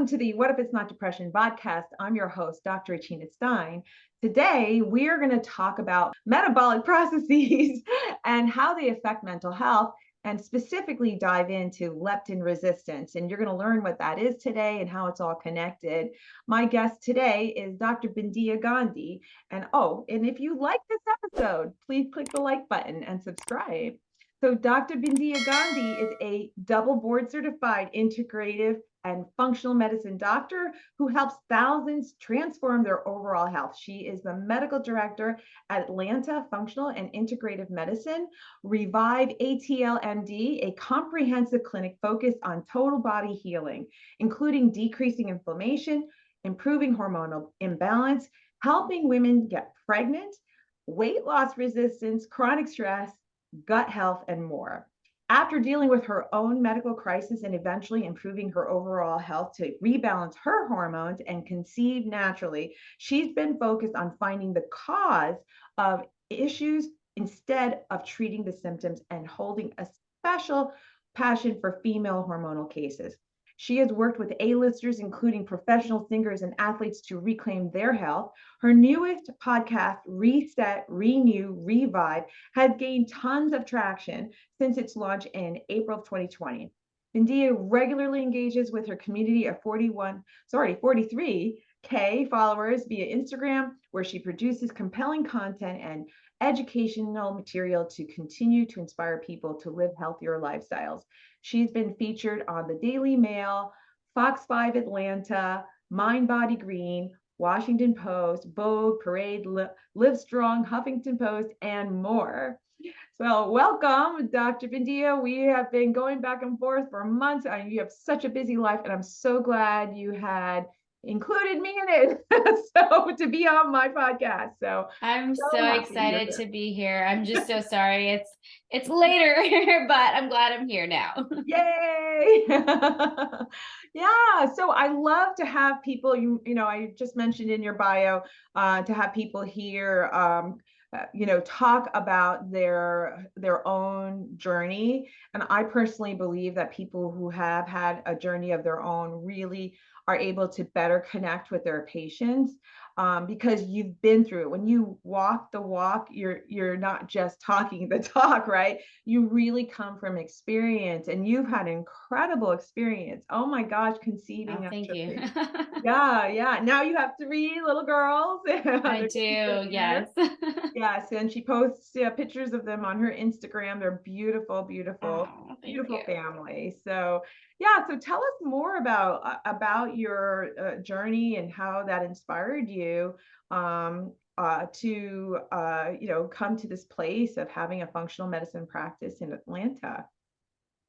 Welcome to the What If It's Not Depression podcast. I'm your host, Dr. Achina Stein. Today, we are going to talk about metabolic processes and how they affect mental health, and specifically dive into leptin resistance. And you're going to learn what that is today and how it's all connected. My guest today is Dr. Bindiya Gandhi. And if you like this episode, please click the like button and subscribe. So Dr. Bindiya Gandhi is a double board certified integrative and functional medicine doctor who helps thousands transform their overall health. She is the medical director at Atlanta Functional and Integrative Medicine, Revive ATL MD, a comprehensive clinic focused on total body healing, including decreasing inflammation, improving hormonal imbalance, helping women get pregnant, weight loss resistance, chronic stress, gut health, and more. After dealing with her own medical crisis and eventually improving her overall health to rebalance her hormones and conceive naturally, she's been focused on finding the cause of issues instead of treating the symptoms, and holding a special passion for female hormonal cases. She has worked with A-listers, including professional singers and athletes, to reclaim their health. Her newest podcast, Reset, Renew, Revive, has gained tons of traction since its launch in April of 2020. Bindiya regularly engages with her community of 43K followers via Instagram, where she produces compelling content and educational material to continue to inspire people to live healthier lifestyles. She's been featured on the Daily Mail, Fox 5 Atlanta, Mind Body Green, Washington Post, Vogue, Parade, Live Strong, Huffington Post, and more. So welcome, Dr. Bindiya. We have been going back and forth for months. You have such a busy life, and I'm so glad you had included me in it so to be on my podcast. So I'm so excited to be here. I'm just so sorry it's later, but I'm glad I'm here now. Yay. Yeah, so I love to have people, I just mentioned in your bio, to have people here talk about their own journey. And I personally believe that people who have had a journey of their own really are able to better connect with their patients, because you've been through it. When you walk the walk, you're not just talking the talk, right? You really come from experience, and you've had incredible experience. Oh my gosh, conceiving. Thank you. Yeah. Now you have 3 little girls. I do, yes. Yes, and she posts pictures of them on her Instagram. They're beautiful, beautiful, beautiful family. So yeah, so tell us more about your journey and how that inspired you to come to this place of having a functional medicine practice in Atlanta.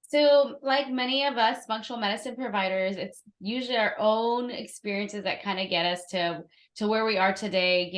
So like many of us functional medicine providers, it's usually our own experiences that kind of get us to where we are today.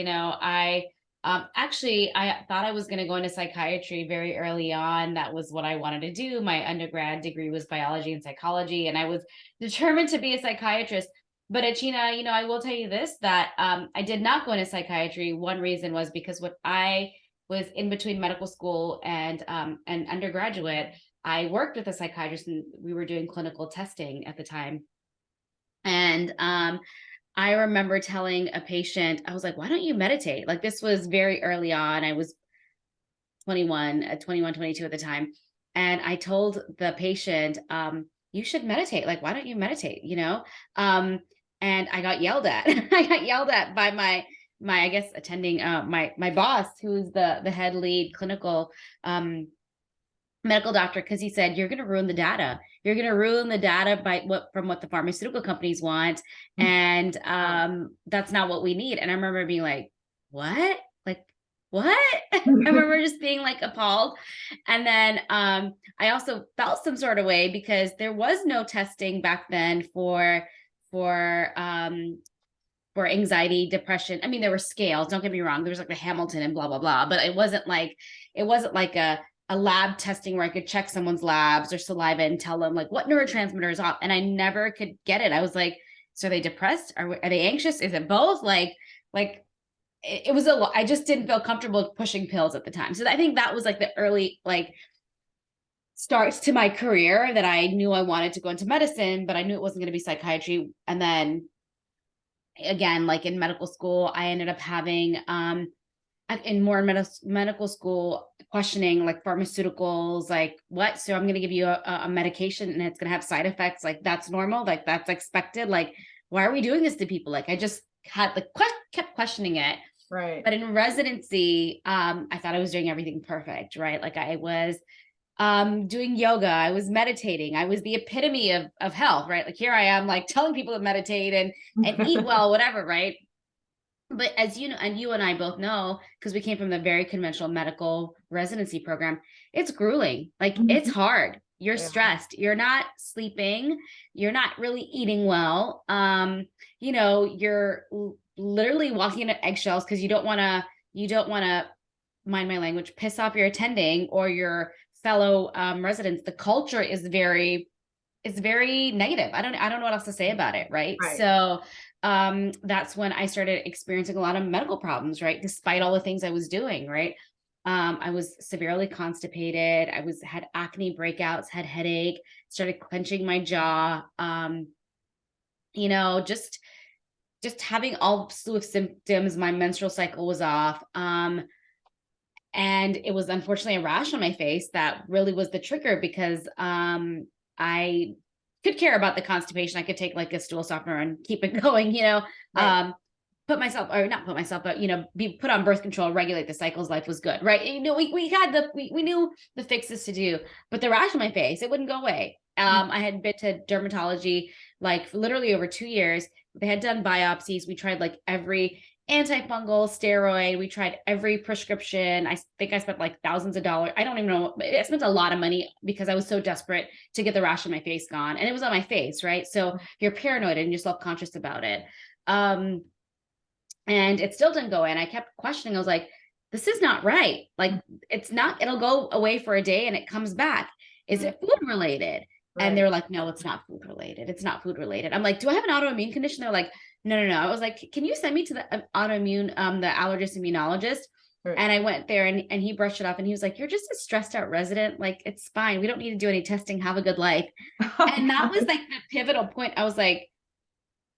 I thought I was going to go into psychiatry very early on. That was what I wanted to do. My undergrad degree was biology and psychology, and I was determined to be a psychiatrist. But Achina, I will tell you this, that I did not go into psychiatry. One reason was because when I was in between medical school and undergraduate, I worked with a psychiatrist, and we were doing clinical testing at the time. And I remember telling a patient, I was like, why don't you meditate? Like, this was very early on. I was 21, 22 at the time. And I told the patient, you should meditate. Like, why don't you meditate? And I got yelled at. I got yelled at by my I guess attending my boss, who's the head lead clinical medical doctor, because he said, you're going to ruin the data. You're going to ruin the data from what the pharmaceutical companies want. And that's not what we need. And I remember being like, what? Like, what? I remember just being like appalled. And then I also felt some sort of way because there was no testing back then for anxiety, depression. I mean, there were scales, don't get me wrong. There was like the Hamilton and blah, blah, blah, but it wasn't like a lab testing where I could check someone's labs or saliva and tell them like what neurotransmitter is off. And I never could get it. I was like, so are they depressed? Are they anxious? Is it both? It was I just didn't feel comfortable pushing pills at the time. So I think that was like the early, starts to my career that I knew I wanted to go into medicine, but I knew it wasn't going to be psychiatry. And then again, like in medical school, I ended up having medical school questioning like pharmaceuticals, like what? So I'm going to give you a medication and it's going to have side effects. Like that's normal. Like that's expected. Like, why are we doing this to people? Like I just had kept questioning it. Right. But in residency, I thought I was doing everything perfect, right? Like I was doing yoga, I was meditating, I was the epitome of health, right? Like here I am like telling people to meditate and eat well, whatever, right? But as you know, and you and I both know, because we came from the very conventional medical residency program, it's grueling. Like it's hard. You're Yeah. stressed. You're not sleeping. You're not really eating well. You're literally walking on eggshells because you don't want to, mind my language, piss off your attending or your fellow residents. The culture is very negative. I don't know what else to say about it, right? Right. So that's when I started experiencing a lot of medical problems, right? Despite all the things I was doing, right? I was severely constipated. Had acne breakouts, had headache, started clenching my jaw. Just having all slew of symptoms. My menstrual cycle was off. And it was unfortunately a rash on my face that really was the trigger because I could care about the constipation. I could take like a stool softener and keep it going, Right. put myself, or not put myself, but, be put on birth control, regulate the cycles, life was good, right? We knew the fixes to do, but the rash on my face, it wouldn't go away. I had been to dermatology like literally over 2 years. They had done biopsies. We tried like every antifungal, steroid. We tried every prescription. I think I spent like thousands of dollars. I don't even know. I spent a lot of money because I was so desperate to get the rash on my face gone. And it was on my face, right? So you're paranoid and you're self-conscious about it. And it still didn't go away. And I kept questioning. I was like, this is not right. Like it's not, it'll go away for a day and it comes back. Is it food related? And they Right. were like, no, it's not food related. It's not food related. I'm like, do I have an autoimmune condition? They're like, no. I was like, can you send me to the autoimmune, the allergist immunologist? Right. And I went there and he brushed it off and he was like, you're just a stressed out resident. Like, it's fine. We don't need to do any testing. Have a good life. Oh, And that was God. like the pivotal point. I was like,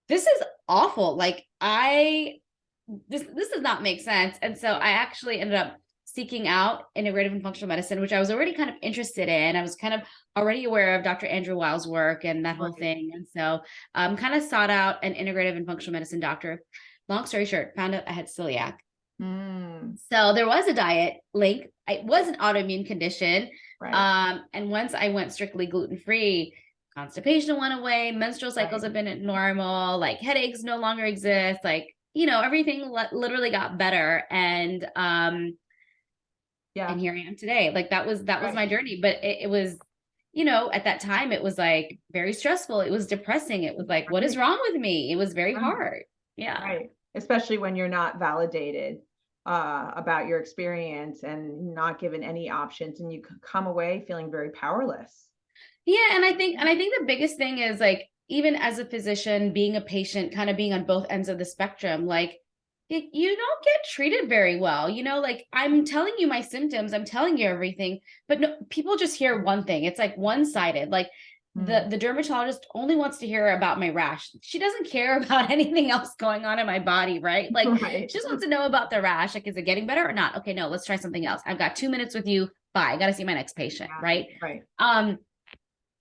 this is awful. Like this does not make sense. And so I actually ended up seeking out integrative and functional medicine, which I was already kind of interested in. I was kind of already aware of Dr. Andrew Weil's work and that whole Right. thing. And so kind of sought out an integrative and functional medicine doctor. Long story short, found out I had celiac. Mm, So there was a diet link. It was an autoimmune condition. right. And once I went strictly gluten-free, constipation went away, menstrual cycles Right. have been normal, like headaches no longer exist, like, everything literally got better. Yeah. And here I am today. Like that was Right. my journey. But it was, at that time it was like very stressful. It was depressing. It was like, what is Right. wrome with me? It was very Right. hard. Yeah. Right. Especially when you're not validated about your experience and not given any options, and you come away feeling very powerless. Yeah, and I think the biggest thing is like even as a physician, being a patient, kind of being on both ends of the spectrum, like you don't get treated very well. Like I'm telling you my symptoms, I'm telling you everything, but no, people just hear one thing. It's like one-sided. Like Mm. the dermatologist only wants to hear about my rash. She doesn't care about anything else going on in my body, right? Like Right. she just wants to know about the rash. Like, is it getting better or not? Okay, no, let's try something else. I've got 2 minutes with you. Bye. I got to see my next patient, Yeah. right? Right. Um,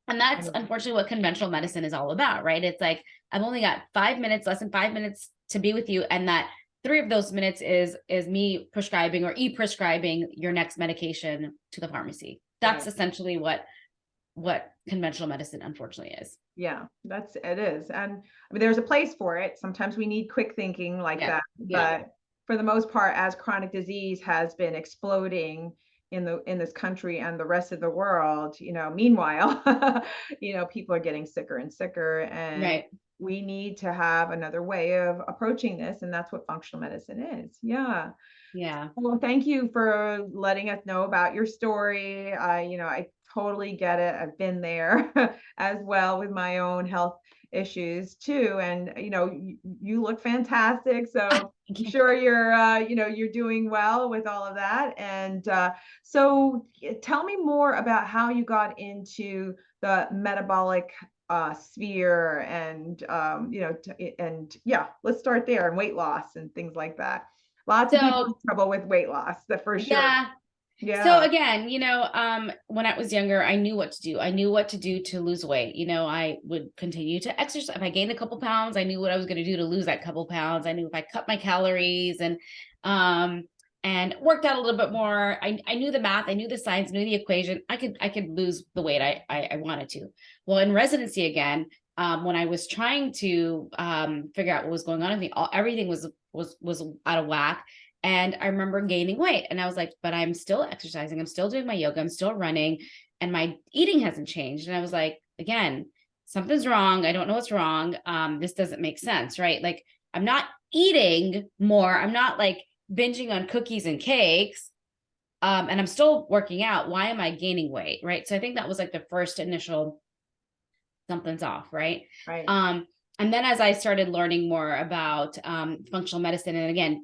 and that's And unfortunately what conventional medicine is all about, right? It's like, I've only got 5 minutes, less than 5 minutes to be with you. And that 3 of those minutes is me prescribing or e-prescribing your next medication to the pharmacy. That's right. essentially what conventional medicine unfortunately is. Yeah, it is. And I mean, there's a place for it. Sometimes we need quick thinking like Yeah. that, Yeah. but for the most part, as chronic disease has been exploding in this country and the rest of the world, meanwhile, people are getting sicker and sicker, and Right. we need to have another way of approaching this, and that's what functional medicine is. Yeah. Yeah. Well, thank you for letting us know about your story. I totally get it. I've been there as well with my own health issues too. And, you look fantastic. So I'm sure you're doing well with all of that. And so tell me more about how you got into the metabolic sphere and, and yeah, let's start there, and weight loss and things like that. Lots of people in So trouble with weight loss, that for sure. yeah. So Yeah. again, when I was younger, I knew what to do. I knew what to do to lose weight. I would continue to exercise. If I gained a couple pounds, I knew what I was going to do to lose that couple pounds. I knew if I cut my calories and worked out a little bit more, I knew the math, I knew the science, knew the equation. I could lose the weight I wanted to. Well, in residency again, when I was trying to figure out what was going on with me, everything was out of whack. And I remember gaining weight, and I was like, but I'm still exercising. I'm still doing my yoga. I'm still running, and my eating hasn't changed. And I was like, again, something's wrong. I don't know what's wrong. This doesn't make sense, right? Like, I'm not eating more. I'm not like binging on cookies and cakes. And I'm still working out. Why am I gaining weight? Right. So I think that was like the first initial something's off. Right. Right. And then as I started learning more about functional medicine, and again,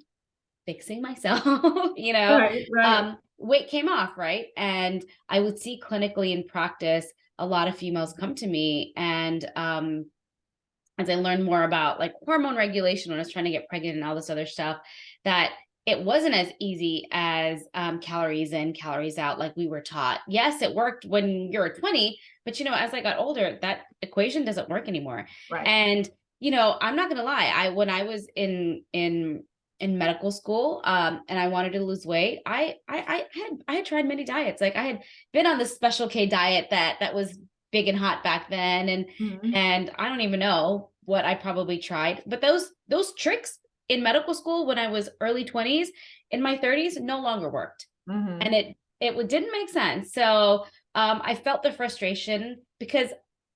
fixing myself, Right. Right. weight came off, right? And I would see clinically in practice a lot of females come to me, and as I learned more about like hormone regulation when I was trying to get pregnant and all this other stuff, that it wasn't as easy as calories in, calories out, like we were taught. Yes, it worked when you're 20, but as I got older, that equation doesn't work anymore. Right. And I'm not gonna lie, when I was in medical school, and I wanted to lose weight, I had tried many diets. Like, I had been on the Special K diet that was big and hot back then, and Mhm. and I don't even know what I probably tried. But those tricks in medical school when I was early 20s, in my 30s, no longer worked. And Mhm. it didn't make sense. So I felt the frustration because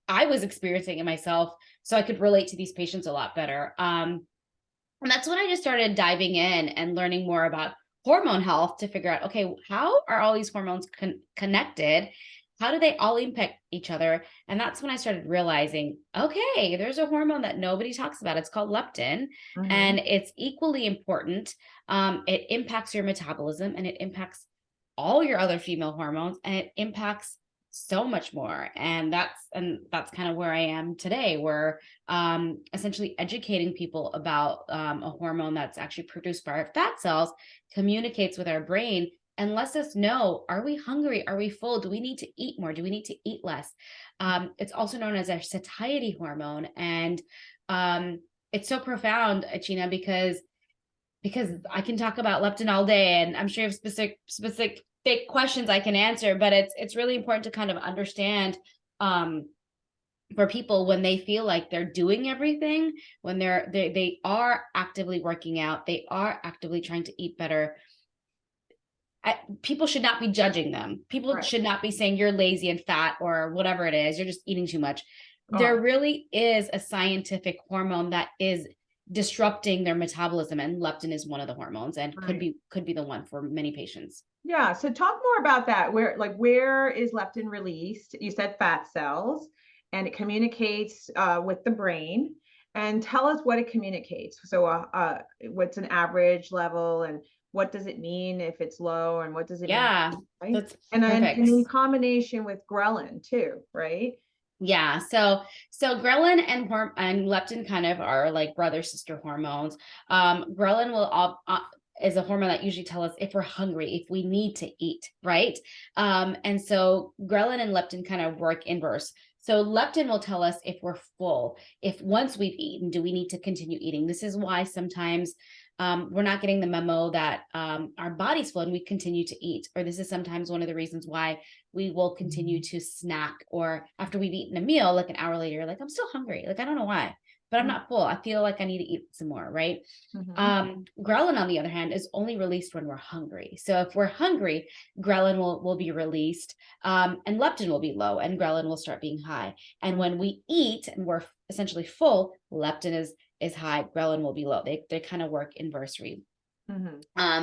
I was experiencing it myself, so I could relate to these patients a lot better. And that's when I just started diving in and learning more about hormone health to figure out, okay, how are all these hormones connected? How do they all impact each other? And that's when I started realizing, okay, there's a hormone that nobody talks about. It's called leptin, Mhm. and it's equally important. It impacts your metabolism, and it impacts all your other female hormones, and it impacts so much more. And that's kind of where I am today, where essentially educating people about a hormone that's actually produced by our fat cells, communicates with our brain, and lets us know, are we hungry? Are we full? Do we need to eat more? Do we need to eat less? It's also known as our satiety hormone. And it's so profound, Achina, because I can talk about leptin all day, and I'm sure you have specific questions I can answer, but it's really important to kind of understand for people when they feel like they're doing everything, when they are actively working out, they are actively trying to eat better. People should not be judging them. People Right. should not be saying you're lazy and fat or whatever it is. You're just eating too much. There Oh, really is a scientific hormone that is disrupting their metabolism, and leptin is one of the hormones, and could right. be the one for many patients. Yeah. So talk more about that. Where is leptin released? You said fat cells, and it communicates with the brain. And tell us what it communicates. So, what's an average level, and what does it mean if it's low, and what does it mean, Yeah, right? that's And perfect. in combination with ghrelin too, right? Yeah, so ghrelin and leptin kind of are like brother sister hormones. Ghrelin is a hormone that usually tell us if we're hungry, if we need to eat, right? And so ghrelin and leptin kind of work inverse. So leptin will tell us if we're full, if once we've eaten, do we need to continue eating? This is why sometimes we're not getting the memo that our body's full and we continue to eat. Or this is sometimes one of the reasons why we will continue to snack, or after we've eaten a meal, like an hour later, like, I'm still hungry. Like, I don't know why, but I'm not full. I feel like I need to eat some more, right? Mm-hmm. Ghrelin, on the other hand, is only released when we're hungry. So if we're hungry, ghrelin will be released, and leptin will be low, and ghrelin will start being high. And when we eat and we're essentially full, leptin is high, ghrelin will be low. They kind of work inversely. Mm-hmm.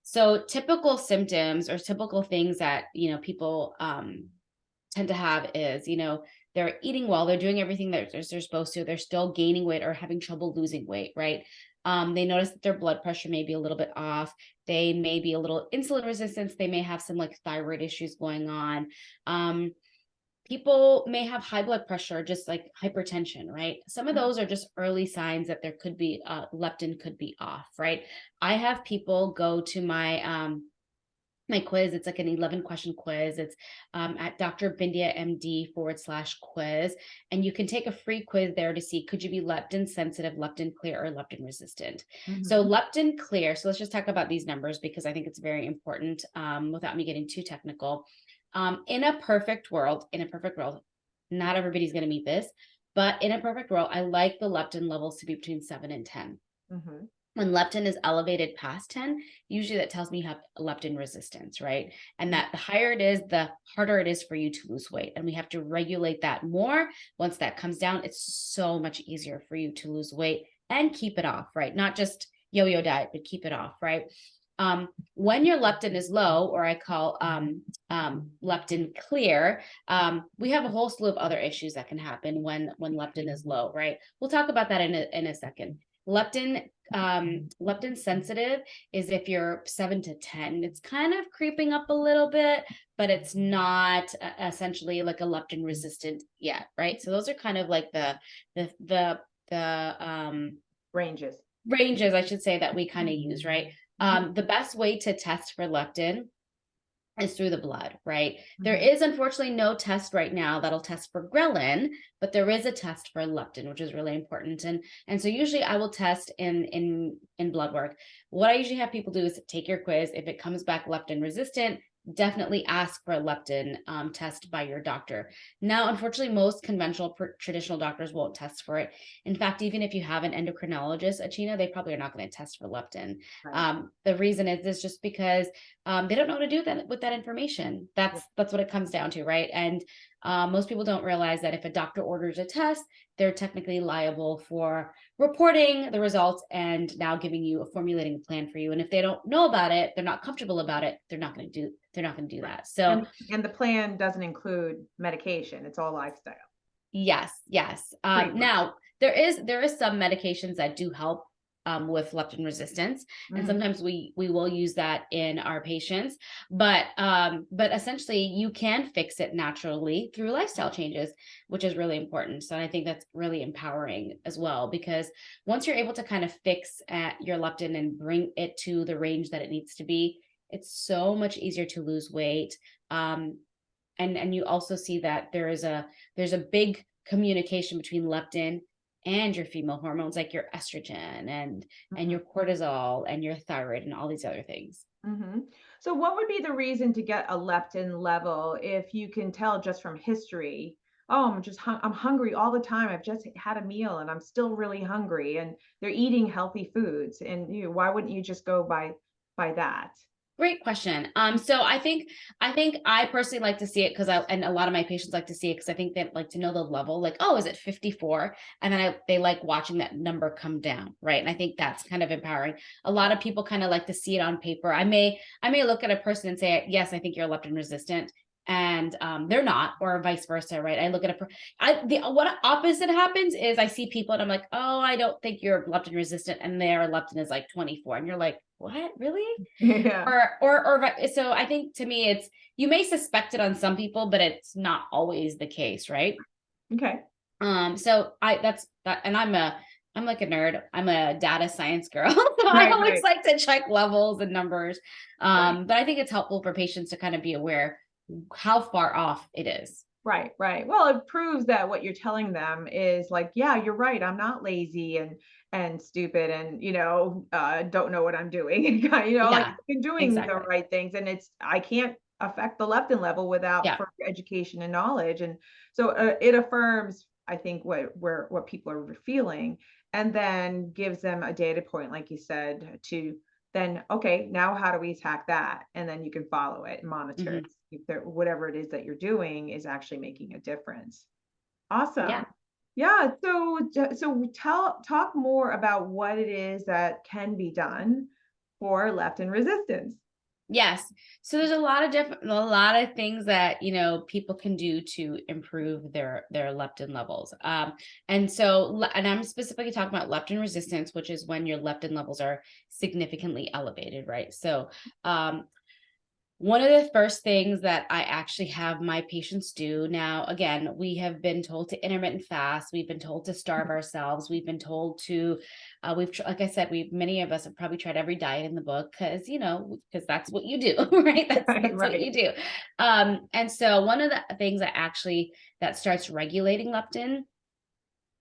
So typical symptoms or typical things that people tend to have is they're eating well, they're doing everything that they're supposed to, they're still gaining weight or having trouble losing weight, right? They notice that their blood pressure may be a little bit off. They may be a little insulin resistance. They may have some like thyroid issues going on. People may have high blood pressure, just like hypertension, right? Some of those are just early signs that there could be leptin could be off, right? I have people go to my quiz. It's like an 11 question quiz. It's at Dr. Bindiya MD /quiz. And you can take a free quiz there to see, could you be leptin sensitive, leptin clear, or leptin resistant? So leptin clear. So let's just talk about these numbers because I think it's very important without me getting too technical. In a perfect world, not everybody's going to meet this, but in a perfect world, I like the leptin levels to be between 7 and 10. When leptin is elevated past 10, usually that tells me you have leptin resistance, right? And that the higher it is, the harder it is for you to lose weight. And we have to regulate that more. Once that comes down, it's so much easier for you to lose weight and keep it off, right? Not just yo-yo diet, but keep it off, right? When your leptin is low, or I call leptin clear, we have a whole slew of other issues that can happen when leptin is low, right? We'll talk about that in a second. Leptin sensitive is if you're 7 to 10. It's kind of creeping up a little bit, but it's not essentially like a leptin resistant yet, right? So those are kind of like the ranges, I should say, that we kind of use, right? The best way to test for leptin is through the blood, right? There is unfortunately no test right now that'll test for ghrelin, but there is a test for leptin, which is really important. And so usually I will test in blood work. What I usually have people do is take your quiz. If it comes back leptin resistant, definitely ask for a leptin test by your doctor. Now, unfortunately, most conventional traditional doctors won't test for it. In fact, even if you have an endocrinologist, Achina, they probably are not going to test for leptin. Right. The reason is just because they don't know how to do that with that information. That's what it comes down to, right? And most people don't realize that if a doctor orders a test, they're technically liable for reporting the results and now giving you formulating a plan for you. And if they don't know about it, they're not comfortable about it, they're not going to do that. So and the plan doesn't include medication. It's all lifestyle. Yes. Now there is some medications that do help with leptin resistance, and sometimes we will use that in our patients, but essentially you can fix it naturally through lifestyle changes, which is really important. So I think that's really empowering as well, because once you're able to kind of fix your leptin and bring it to the range that it needs to be, it's so much easier to lose weight. And you also see that there's a big communication between leptin and your female hormones, like your estrogen and your cortisol and your thyroid and all these other things. So what would be the reason to get a leptin level if you can tell just from history? Oh, I'm hungry all the time. I've just had a meal and I'm still really hungry, and they're eating healthy foods. And why wouldn't you just go by that? Great question. So I think I personally like to see it and a lot of my patients like to see it because I think they like to know the level, like, oh, is it 54? And then they like watching that number come down, right? And I think that's kind of empowering. A lot of people kind of like to see it on paper. I may look at a person and say, yes, I think you're leptin resistant, and they're not, or vice versa, right? I look at what opposite happens is I see people and I'm like, oh, I don't think you're leptin resistant, and their leptin is like 24, and you're like, what, really? Yeah. Or so I think to me it's, you may suspect it on some people, but it's not always the case, right? Okay. So that's that, and I'm like a nerd. I'm a data science girl. So I always like to check levels and numbers. But I think it's helpful for patients to kind of be aware how far off it is. Right. Well, it proves that what you're telling them is like, yeah, you're right. I'm not lazy and stupid and don't know what I'm doing. Like I've been doing the right things, and I can't affect the leptin level without further education and knowledge. And so it affirms, I think, what people are feeling, and then gives them a data point, like you said, to then, okay, now how do we attack that? And then you can follow it and monitor it. If whatever it is that you're doing is actually making a difference. Awesome. Yeah. So talk more about what it is that can be done for leptin resistance. Yes. So there's a lot of things that, people can do to improve their leptin levels. And I'm specifically talking about leptin resistance, which is when your leptin levels are significantly elevated, right? So, one of the first things that I actually have my patients do now, again, we have been told to intermittent fast. We've been told to starve ourselves. We've been told to, like I said, many of us have probably tried every diet in the book because that's what you do, right? That's what Right. you do. And so one of the things that starts regulating leptin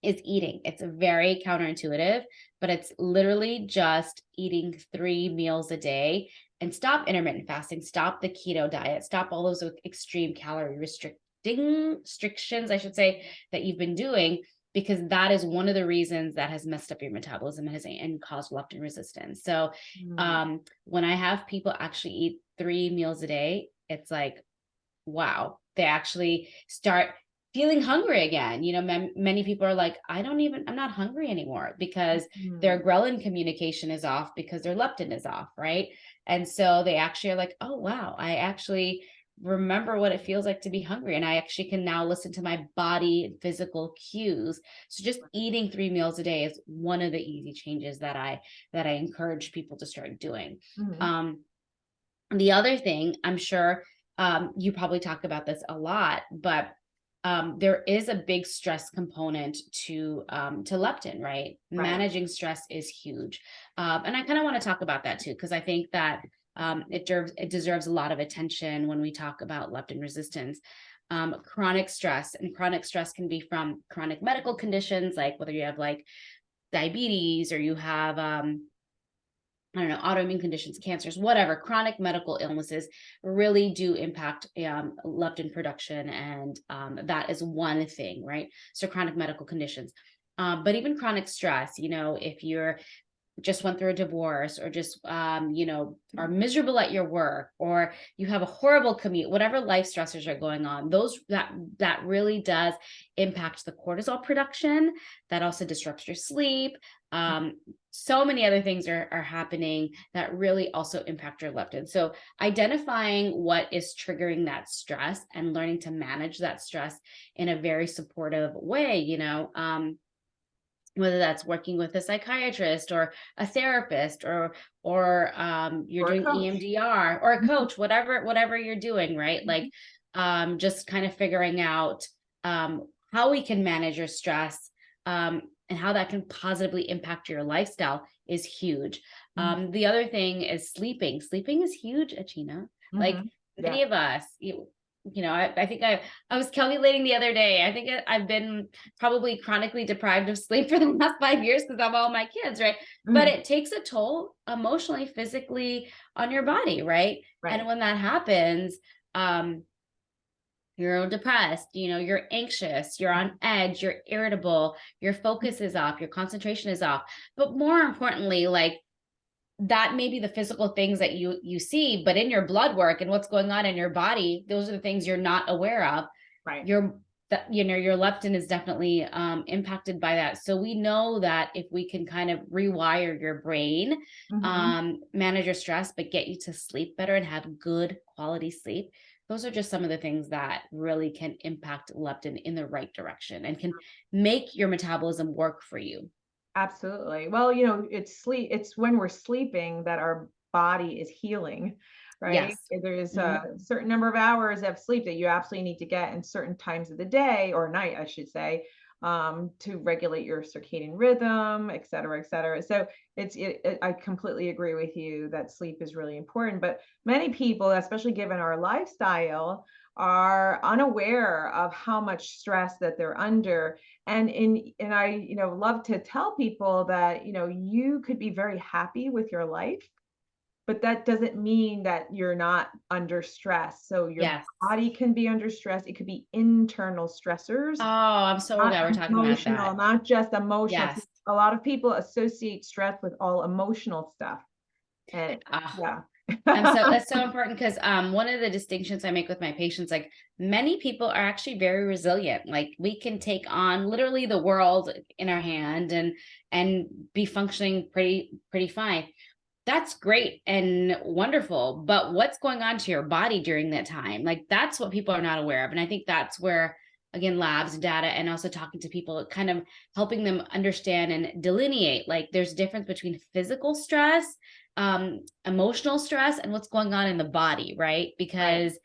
is eating. It's very counterintuitive, but it's literally just eating 3 meals a day and stop intermittent fasting, stop the keto diet, stop all those extreme calorie restrictions, I should say, that you've been doing, because that is one of the reasons that has messed up your metabolism and caused leptin resistance. So, Mm. when I have people actually eat 3 meals a day, it's like, wow, they actually start feeling hungry again. Many people are like, I'm not hungry anymore because their Mm. ghrelin communication is off because their leptin is off, right? And so they actually are like, oh, wow, I actually remember what it feels like to be hungry. And I actually can now listen to my body and physical cues. So just eating 3 meals a day is one of the easy changes that I encourage people to start doing. Mhm. Um, the other thing, I'm sure you probably talk about this a lot, but there is a big stress component to leptin, right? Right. Managing stress is huge, and I kind of want to talk about that too, because I think that it deserves a lot of attention when we talk about leptin resistance. Chronic stress can be from chronic medical conditions, like whether you have like diabetes or you have I don't know, autoimmune conditions, cancers, whatever, chronic medical illnesses really do impact leptin production. And that is one thing, right? So, chronic medical conditions. But even chronic stress, if you're just went through a divorce or just are miserable at your work, or you have a horrible commute, whatever life stressors are going on, that really does impact the cortisol production. That also disrupts your sleep. um, so many other things are happening that really also impact your leptin. So identifying what is triggering that stress and learning to manage that stress in a very supportive way, whether that's working with a psychiatrist or a therapist, or you're Or a doing coach. EMDR or a Mhm. coach, whatever you're doing, right? Like, Mhm. just kind of figuring out how we can manage your stress, and how that can positively impact your lifestyle is huge. Mhm. The other thing is sleeping. Sleeping is huge, Achina. Like, Mhm. many Yes. of us, I think I was calculating the other day. I think I've been probably chronically deprived of sleep for the last 5 years because of all my kids, right? But Mhm. it takes a toll emotionally, physically on your body, right? And Right. when that happens, um, you're depressed, you're anxious, you're on edge, you're irritable, your focus is off, your concentration is off. But more importantly, like, that may be the physical things that you see, but in your blood work and what's going on in your body, those are the things you're not aware of. Right. Your leptin is definitely impacted by that. So we know that if we can kind of rewire your brain, Mhm. manage your stress, but get you to sleep better and have good quality sleep, those are just some of the things that really can impact leptin in the right direction and can make your metabolism work for you. Absolutely. Well, it's when we're sleeping that our body is healing, right? Yes. There's Mhm. a certain number of hours of sleep that you absolutely need to get in certain times of the day or night, I should say, to regulate your circadian rhythm, et cetera, et cetera. So I completely agree with you that sleep is really important. But many people, especially given our lifestyle, are unaware of how much stress that they're under, and I love to tell people that you could be very happy with your life, but that doesn't mean that you're not under stress. So your Yes. body can be under stress. It could be internal Oh, stressors, I'm so not glad we're talking about emotional, that. not just emotional. Yes. A lot of people associate stress with all emotional stuff, and Ah, yeah. that's so important because one of the distinctions I make with my patients, like, many people are actually very resilient. Like, we can take on literally the world in our hand and be functioning pretty fine. that's great and wonderful, but what's going on to your body during that time? Like, that's what people are not aware of. And I think that's where, again, labs, data, and also talking to people, kind of helping them understand and delineate, like, there's a difference between physical stress, emotional stress, and what's going on in the body, right? Because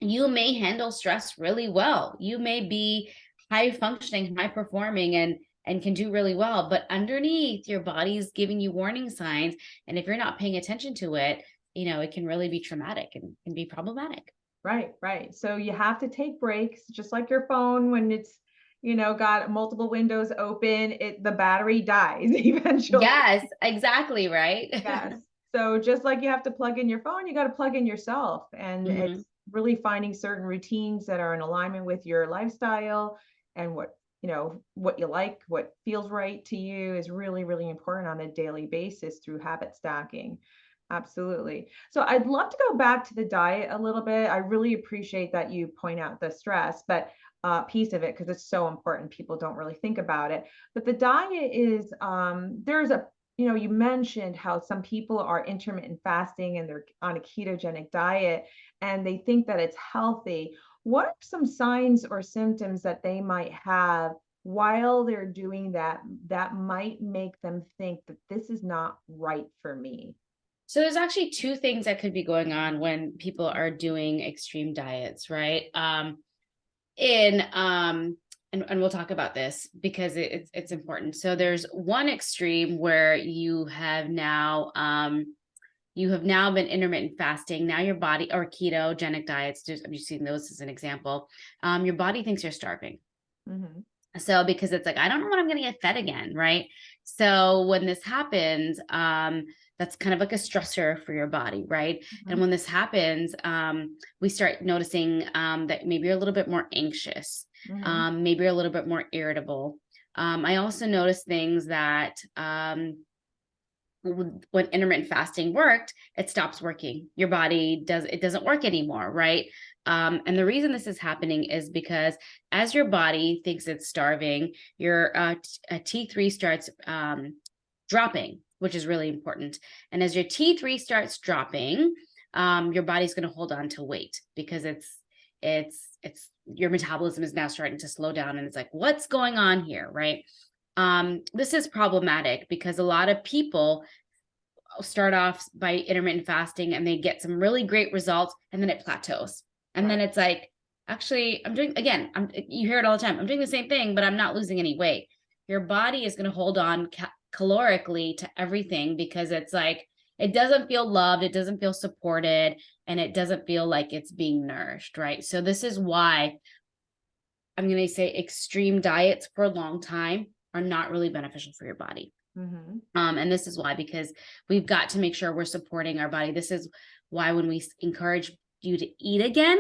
you may handle stress really well. You may be high functioning, high performing, and can do really well, but underneath, your body's giving you warning signs, and if you're not paying attention to it, it can really be traumatic and can be problematic. Right. So you have to take breaks, just like your phone when it's, got multiple windows open, the battery dies eventually. Yes, exactly, right. Yes. So just like you have to plug in your phone, you got to plug in yourself. And Hmm. it's really finding certain routines that are in alignment with your lifestyle and what you like, what feels right to you is really, really important on a daily basis through habit stacking. Absolutely. So I'd love to go back to the diet a little bit. I really appreciate that you point out the stress, but piece of it, because it's so important. People don't really think about it. But the diet is there's a you mentioned how some people are intermittent fasting and they're on a ketogenic diet and they think that it's healthy. What are some signs or symptoms that they might have while they're doing that that might make them think that this is not right for me? So there's actually two things that could be going on when people are doing extreme diets, right? In and we'll talk about this because it's important. So there's one extreme where you have now been intermittent fasting. Now your body, or ketogenic diets, I'm just using those as an example. Your body thinks you're starving. Hmm. So because it's like, I don't know when I'm going to get fed again, right? So when this happens, that's kind of like a stressor for your body, right? And when this happens, we start noticing that maybe you're a little bit more anxious, Hmm. maybe you're a little bit more irritable. I also notice things that when intermittent fasting worked, it stops working. Your body doesn't work anymore, right? And the reason this is happening is because as your body thinks it's starving, your T3 starts dropping, which is really important. And as your T3 starts dropping, your body's going to hold on to weight because it's your metabolism is now starting to slow down, and it's like, what's going on here, right? This is problematic because a lot of people start off by intermittent fasting and they get some really great results, and then it plateaus. And then Right. it's like, actually, you hear it all the time. I'm doing the same thing, but I'm not losing any weight. Your body is going to hold on calorically to everything because it's like, it doesn't feel loved, it doesn't feel supported, and it doesn't feel like it's being nourished, right? So this is why I'm going to say extreme diets for a long time are not really beneficial for your body. Hmm. And this is why, because we've got to make sure we're supporting our body. This is why when we encourage you to eat again,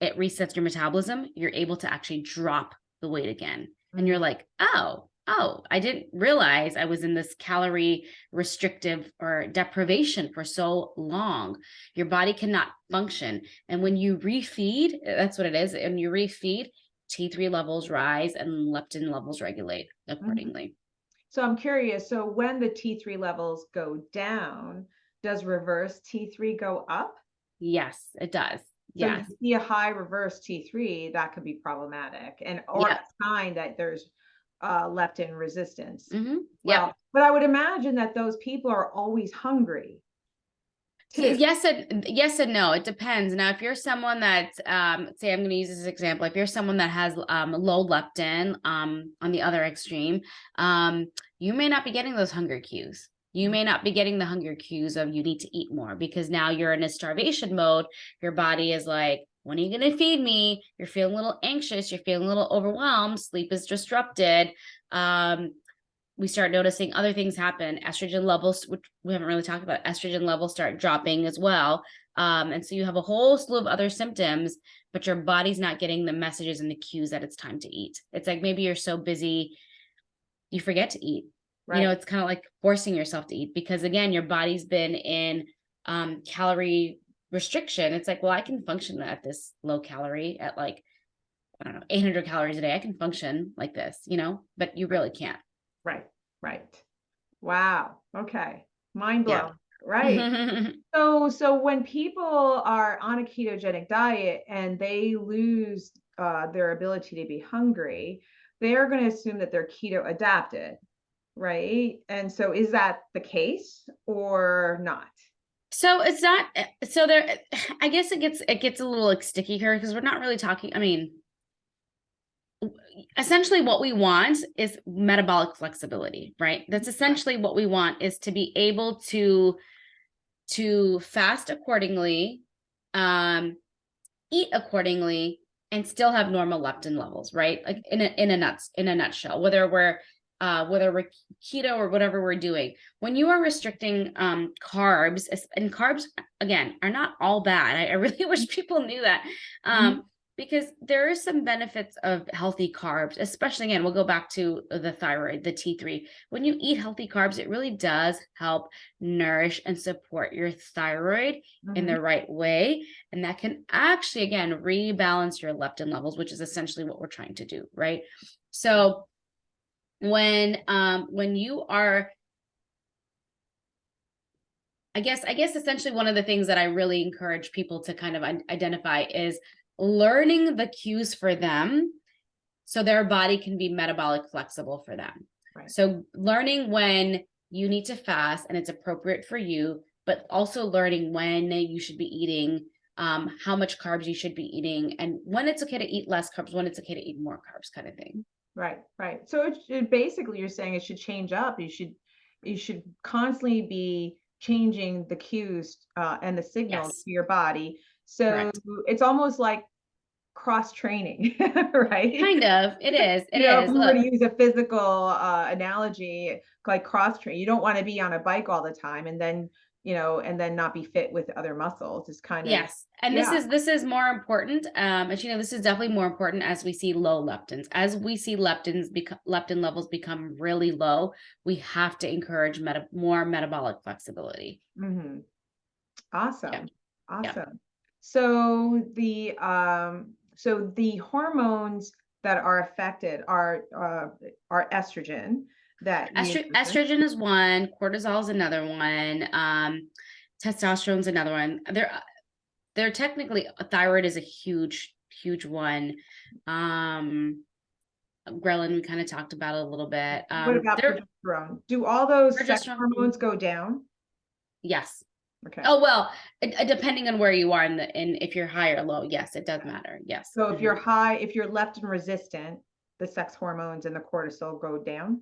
it resets your metabolism. You're able to actually drop the weight again. And you're like, oh, I didn't realize I was in this calorie restrictive or deprivation for so long. Your body cannot function. And when you refeed, that's what it is. And you refeed, T3 levels rise and leptin levels regulate Hmm. accordingly. So I'm curious. So when the T3 levels go down, does reverse T3 go up? Yes, it does. So you Yes. see a high reverse T3, that could be problematic and or Yep. a sign that there's leptin resistance. Yep. Well, but I would imagine that those people are always hungry too. Yes and no. It depends. Now, if you're someone that, say, I'm going to use this as an example. If you're someone that has low leptin, on the other extreme, you may not be getting those hunger cues. You may not be getting the hunger cues of you need to eat more because now you're in a starvation mode. Your body is like, when are you going to feed me? You're feeling a little anxious. You're feeling a little overwhelmed. Sleep is disrupted. We start noticing other things happen. Estrogen levels, which we haven't really talked about, estrogen levels start dropping as well. And so you have a whole slew of other symptoms, but your body's not getting the messages and the cues that it's time to eat. It's like maybe you're so busy, you forget to eat. Right. It's kind of like forcing yourself to eat because, again, your body's been in calorie restriction. It's like, well, I can function at this low calorie at, like, I don't know, 800 calories a day. I can function like this, but you Right. really can't. Right. Right. Wow. Okay. Mind Yeah. blown. Right. So when people are on a ketogenic diet and they lose their ability to be hungry, they're going to assume that they're keto adapted, right? And so is that the case or not? So it's not so there I guess it gets a little like sticky here because we're not really talking. I mean, essentially what we want is metabolic flexibility, right? That's essentially what we want, is to be able to fast accordingly, um, eat accordingly, and still have normal leptin levels, right? Like in a nutshell, whether we're keto or whatever we're doing. When you are restricting carbs, and carbs again are not all bad. I really wish people knew that. Mhm. Because there are some benefits of healthy carbs, especially again, we'll go back to the thyroid, the T3. When you eat healthy carbs, it really does help nourish and support your thyroid in Mhm. the right way. And that can actually, again, rebalance your leptin levels, which is essentially what we're trying to do, right? So when you are, I guess essentially one of the things that I really encourage people to kind of identify is learning the cues for them so their body can be metabolic flexible for them. Right. So learning when you need to fast and it's appropriate for you, but also learning when you should be eating, how much carbs you should be eating, and when it's okay to eat less carbs, when it's okay to eat more carbs, kind of thing. Right, right. So basically you're saying it should change up. You should constantly be changing the cues and the signals Yes, to your body. So correct. it's almost like cross training, right? Kind of. It is. It If is. we were Look, to use a physical analogy, like cross train, you don't want to be on a bike all the time and then, and then not be fit with other muscles. It's kind of, yes. And this yeah. is this is more important. And this is definitely more important as we see low leptins. As we see leptin levels become really low, we have to encourage more metabolic flexibility. Hmm. Yeah. Awesome. Yeah. Awesome. So the hormones that are affected are estrogen that you mentioned. Estrogen is one, cortisol is another one, testosterone is another one. They're technically, thyroid is a huge one. Um, Ghrelin, we kind of talked about it a little bit. What about There progesterone? Do all those sex progesterone, hormones go down? yes. Okay. Oh well, depending on where you are in if you're high or low, yes, it does matter. Yes. So if you're leptin resistant, the sex hormones and the cortisol go down.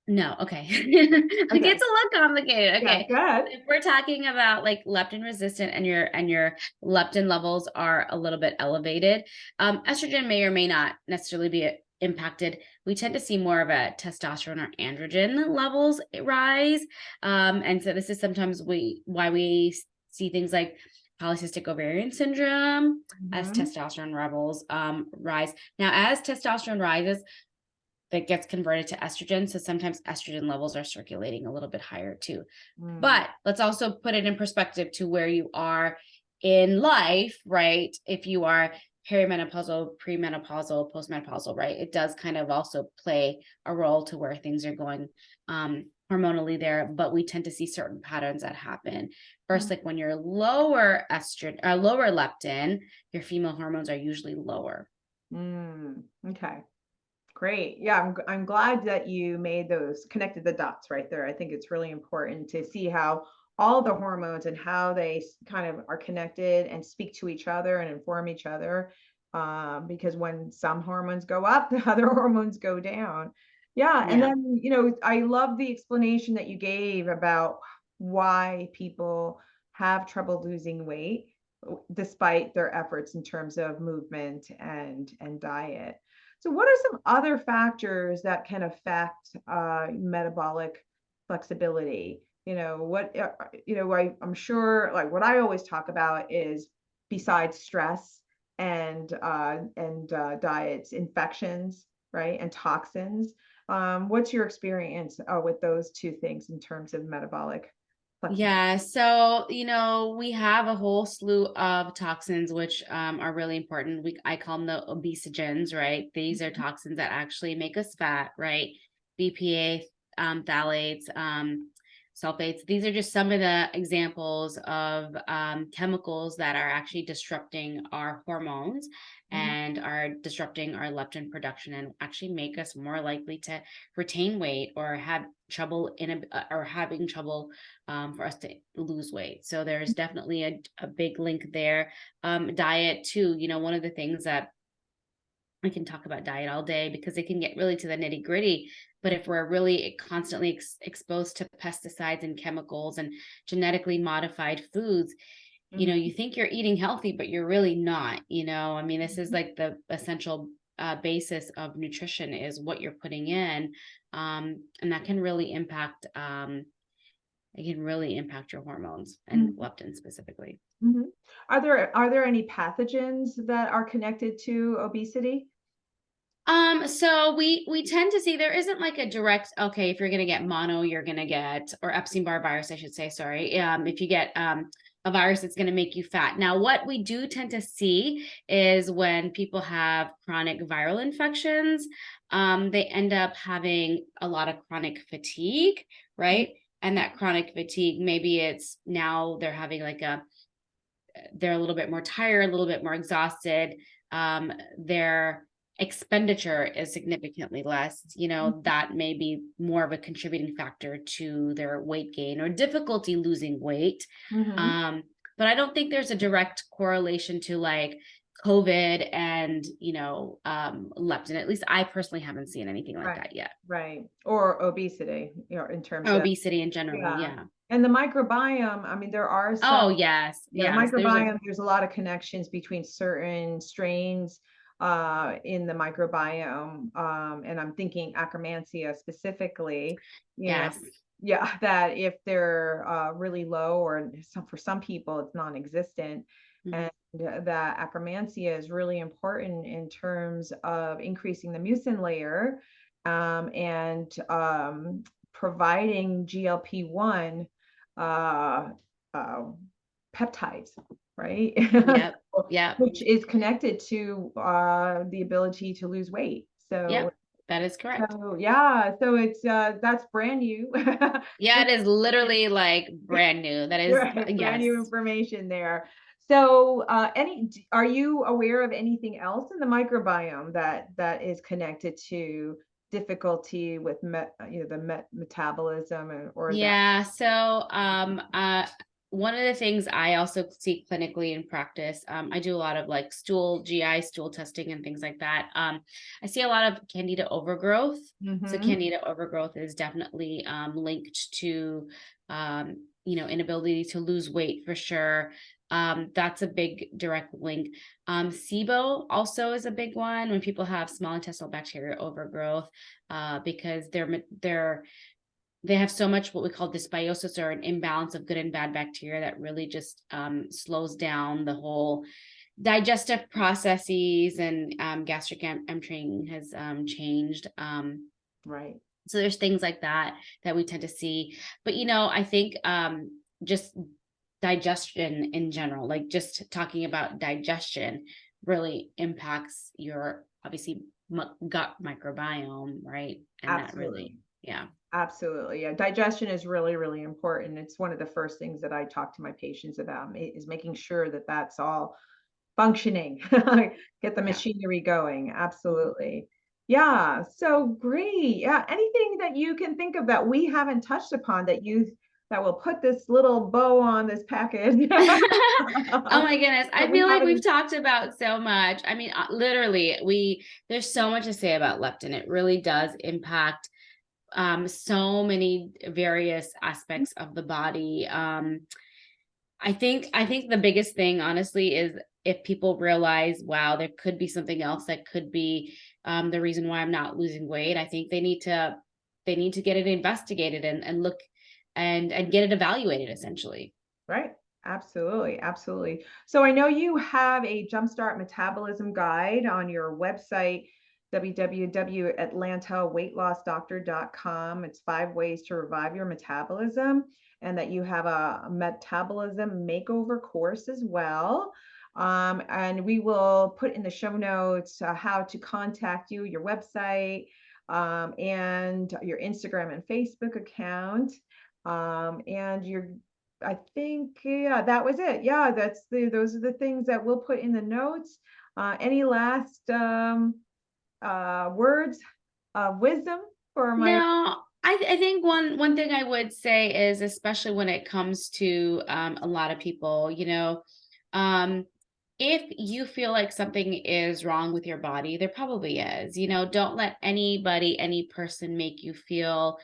No, okay. It Okay. gets a little complicated. Yeah, Okay. good. If we're talking about like leptin resistant and your leptin levels are a little bit elevated, estrogen may or may not necessarily be impacted. We tend to see more of a testosterone or androgen levels rise. And so this is sometimes why we see things like polycystic ovarian syndrome as Mhm. testosterone levels rise. Now, as testosterone rises, that gets converted to estrogen. So sometimes estrogen levels are circulating a little bit higher too. Mm. But let's also put it in perspective to where you are in life, right? If you are perimenopausal, premenopausal, postmenopausal, right? It does kind of also play a role to where things are going hormonally there, but we tend to see certain patterns that happen. First, like when you're lower estrogen, lower leptin, your female hormones are usually lower. Okay. Great. Yeah, I'm glad that you made those connected the dots right there. I think it's really important to see how all the hormones and how they kind of are connected and speak to each other and inform each other. Because when some hormones go up, the other hormones go down. Yeah, and Yeah. then I love the explanation that you gave about why people have trouble losing weight despite their efforts in terms of movement and diet. So, what are some other factors that can affect metabolic flexibility? I'm sure, like what I always talk about is besides stress and diets, infections, right, and toxins. What's your experience with those two things in terms of metabolic flexibility? Yeah, so we have a whole slew of toxins which are really important. I call them the obesogens, right? These are toxins that actually make us fat, right? BPA, phthalates, sulfates. These are just some of the examples of chemicals that are actually disrupting our hormones and are disrupting our leptin production and actually make us more likely to retain weight or have trouble or having trouble for us to lose weight. So there's definitely a big link there. Diet too, one of the things that I can talk about diet all day because it can get really to the nitty gritty. But if we're really constantly exposed to pesticides and chemicals and genetically modified foods, you think you're eating healthy, but you're really not. I mean, this is like the essential basis of nutrition is what you're putting in, and that can really impact. Your hormones and leptin specifically. Are there any pathogens that are connected to obesity? So we tend to see there isn't like a direct, okay, if you're gonna get mono, you're gonna get, or Epstein-Barr virus, I should say, sorry. If you get a virus that's gonna make you fat. Now, what we do tend to see is when people have chronic viral infections, they end up having a lot of chronic fatigue, right? And that chronic fatigue, maybe it's now they're having they're a little bit more tired, a little bit more exhausted. Their expenditure is significantly less, that may be more of a contributing factor to their weight gain or difficulty losing weight. But I don't think there's a direct correlation to like COVID and, leptin. At least I personally haven't seen anything like that yet. Right. Or obesity, in terms Or of obesity in general. Yeah. And the microbiome, I mean, there are some. Oh, yes. The Yes. microbiome, there's a lot of connections between certain strains in the microbiome. And I'm thinking Akkermansia specifically. Yes. Yeah, that if they're really low, or for some people it's non-existent, and that Akkermansia is really important in terms of increasing the mucin layer, and providing GLP-1 peptides, right? Yep. Yep. Which is connected to the ability to lose weight. So yep, that is correct. So yeah, so it's that's brand new. Yeah, it is literally like brand new. That is Right, yes. brand new information there. So are you aware of anything else in the microbiome that is connected to difficulty with metabolism, or is that? Yeah. So one of the things I also see clinically in practice, I do a lot of like GI stool testing and things like that. I see a lot of Candida overgrowth. So Candida overgrowth is definitely linked to inability to lose weight for sure. That's a big direct link. SIBO also is a big one when people have small intestinal bacterial overgrowth, because they have so much what we call dysbiosis, or an imbalance of good and bad bacteria, that really just slows down the whole digestive processes, and gastric emptying has changed. Right. So there's things like that we tend to see. But, I think just digestion in general, like just talking about digestion really impacts your, obviously, gut microbiome, right? And Absolutely. that really, yeah. Absolutely. Yeah. Digestion is really, really important. It's one of the first things that I talk to my patients about, is making sure that that's all functioning, get the machinery going. Absolutely. Yeah. So great. Yeah. Anything that you can think of that we haven't touched upon that will put this little bow on this package? Oh my goodness. I feel like we've talked about so much. I mean, literally, there's so much to say about leptin. It really does impact so many various aspects of the body. I think the biggest thing, honestly, is if people realize, wow, there could be something else that could be the reason why I'm not losing weight. I think they need to get it investigated and look and get it evaluated, essentially. Right. Absolutely. Absolutely. So I know you have a Jumpstart Metabolism guide on your website, www.atlantaweightlossdoctor.com. It's 5 ways to revive your metabolism, and that you have a metabolism makeover course as well. And we will put in the show notes how to contact you, your website, and your Instagram and Facebook account. And your, I think, yeah, that was it. Yeah, those are the things that we'll put in the notes. Any last words of wisdom for my? No, I think one thing I would say is, especially when it comes to a lot of people, um, if you feel like something is wrong with your body, there probably is. Don't let anybody, any person make you feel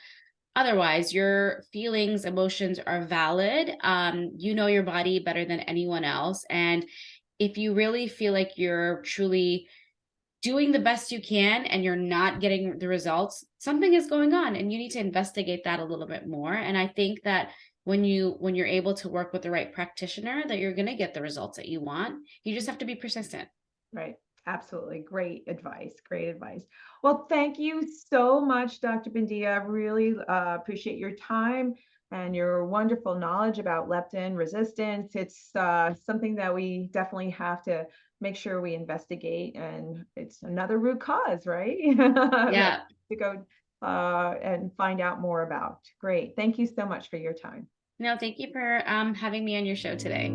otherwise. Your feelings, emotions are valid. You know your body better than anyone else. And if you really feel like you're truly doing the best you can and you're not getting the results, something is going on and you need to investigate that a little bit more. And I think that when you're able to work with the right practitioner, that you're going to get the results that you want. You just have to be persistent. Right. Absolutely. Great advice. Great advice. Well, thank you so much, Dr. Bindiya. I really appreciate your time and your wonderful knowledge about leptin resistance. It's something that we definitely have to make sure we investigate, and it's another root cause, right? That Yeah. to go and find out more about. Great. Thank you so much for your time. No, thank you for having me on your show today.